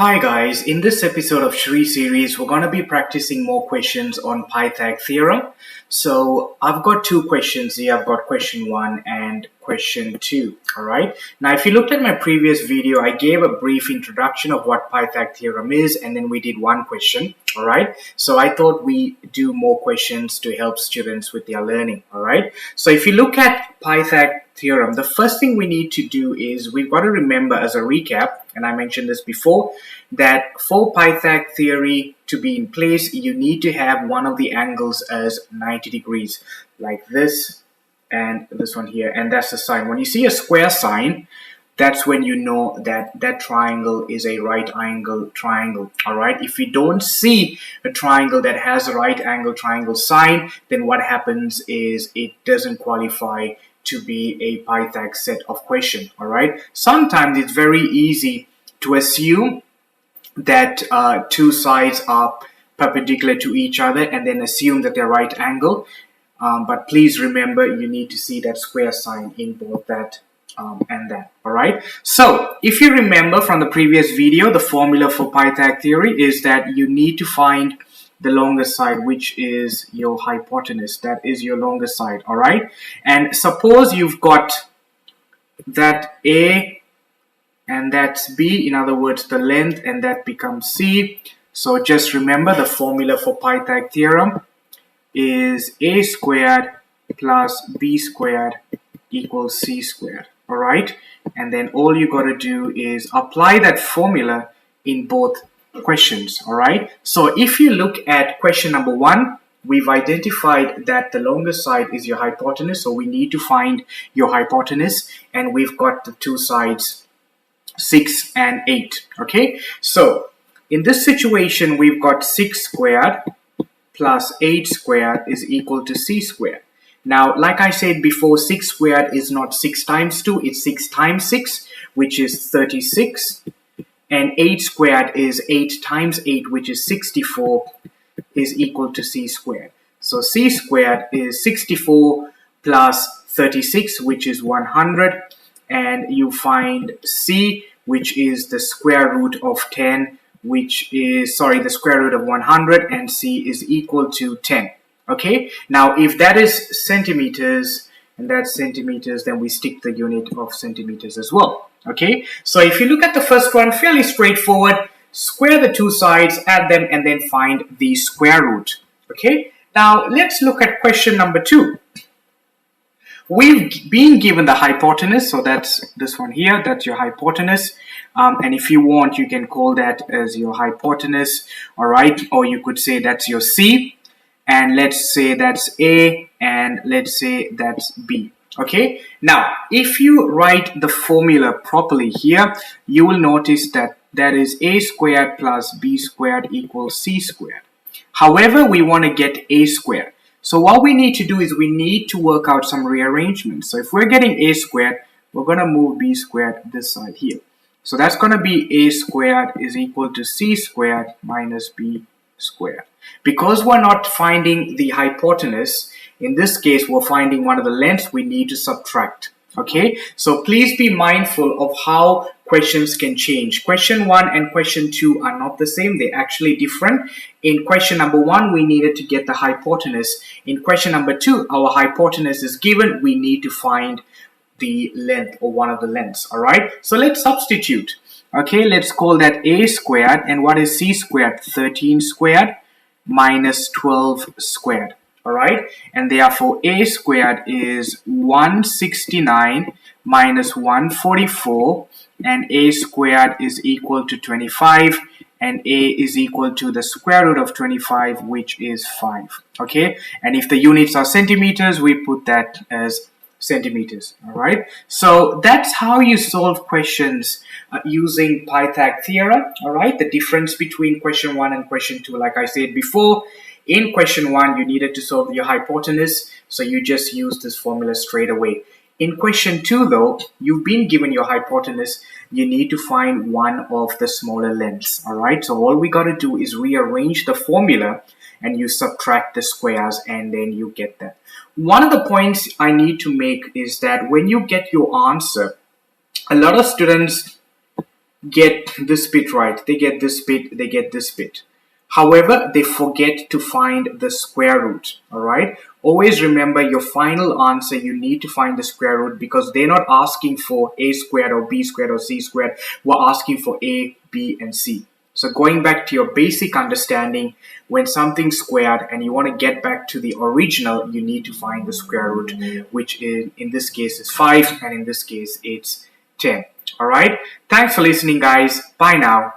Hi guys, in this episode of Shri series, we're going to be practicing more questions on Pythagoras Theorem. So I've got two questions here. I've got question 1 and question 2. Alright. Now if you looked at my previous video, I gave a brief introduction of what Pythagoras Theorem is and then we did one question. Alright. So I thought we do more questions to help students with their learning. Alright. So if you look at Pythagoras Theorem, the first thing we need to do is we've got to remember as a recap, and I mentioned this before, that for Pythagoras theory to be in place, you need to have one of the angles as 90 degrees, like this and this one here, and that's the sign. When you see a square sign, that's when you know that that triangle is a right angle triangle. All right. If you don't see a triangle that has a right angle triangle sign, then what happens is it doesn't qualify to be a Pythagoras set of questions. All right. Sometimes it's very easy to assume that two sides are perpendicular to each other and then assume that they're right angle. But please remember, you need to see that square sign in both that and that. All right. So if you remember from the previous video, the formula for Pythagoras theory is that you need to find the longest side, which is your hypotenuse. That is your longest side. All right. And suppose you've got that A and that's B, in other words, the length, and that becomes C. So just remember the formula for Pythagoras theorem is A squared plus B squared equals C squared. All right. And then all you got to do is apply that formula in both questions. All right. So if you look at question number 1, we've identified that the longest side is your hypotenuse. So we need to find your hypotenuse, and we've got the two sides 6 and 8. Okay. So in this situation, we've got 6 squared plus 8 squared is equal to C squared. Now, like I said before, 6 squared is not 6 times 2, it's 6 times 6, which is 36. And 8 squared is 8 times 8, which is 64, is equal to C squared. So C squared is 64 plus 36, which is 100. And you find C, which is the square root of 10, which is, the square root of 100, and C is equal to 10. Okay, now if that is centimeters and that's centimeters, then we stick the unit of centimeters as well. Okay, so if you look at the first one, fairly straightforward. Square the two sides, add them, and then find the square root. Okay, now let's look at question number 2. We've been given the hypotenuse, so that's this one here, that's your hypotenuse. And if you want, you can call that as your hypotenuse, all right? Or you could say that's your C, and let's say that's A, and let's say that's B. Okay, now if you write the formula properly here, you will notice that that is A squared plus B squared equals C squared. However, we want to get A squared. So what we need to do is we need to work out some rearrangements. So if we're getting A squared, we're going to move B squared this side here. So that's going to be A squared is equal to C squared minus B squared. Because we're not finding the hypotenuse, in this case, we're finding one of the lengths, we need to subtract. Okay, so please be mindful of how questions can change. Question 1 and question 2 are not the same. They're actually different. In question number 1, we needed to get the hypotenuse. In question number 2, our hypotenuse is given. We need to find the length or one of the lengths. All right, so let's substitute. Okay, let's call that A squared. And what is C squared? 13 squared minus 12 squared. All right, and therefore A squared is 169 minus 144, and A squared is equal to 25, and A is equal to the square root of 25, which is 5. Okay, and if the units are centimeters, we put that as centimeters. All right, so that's how you solve questions using Pythagoras theorem. All right, the difference between question 1 and question 2, like I said before, in question 1, you needed to solve your hypotenuse, so you just use this formula straight away. In question 2, though, you've been given your hypotenuse, you need to find one of the smaller lengths. All right, so all we got to do is rearrange the formula and you subtract the squares and then you get that. One of the points I need to make is that when you get your answer, a lot of students get this bit right. They get this bit, they get this bit. However, they forget to find the square root, all right? Always remember your final answer, you need to find the square root because they're not asking for a squared or b squared or c squared. We're asking for a, b, and c. So going back to your basic understanding, when something's squared and you want to get back to the original, you need to find the square root, which in this case is 5, and in this case it's 10. All right. Thanks for listening, guys. Bye now.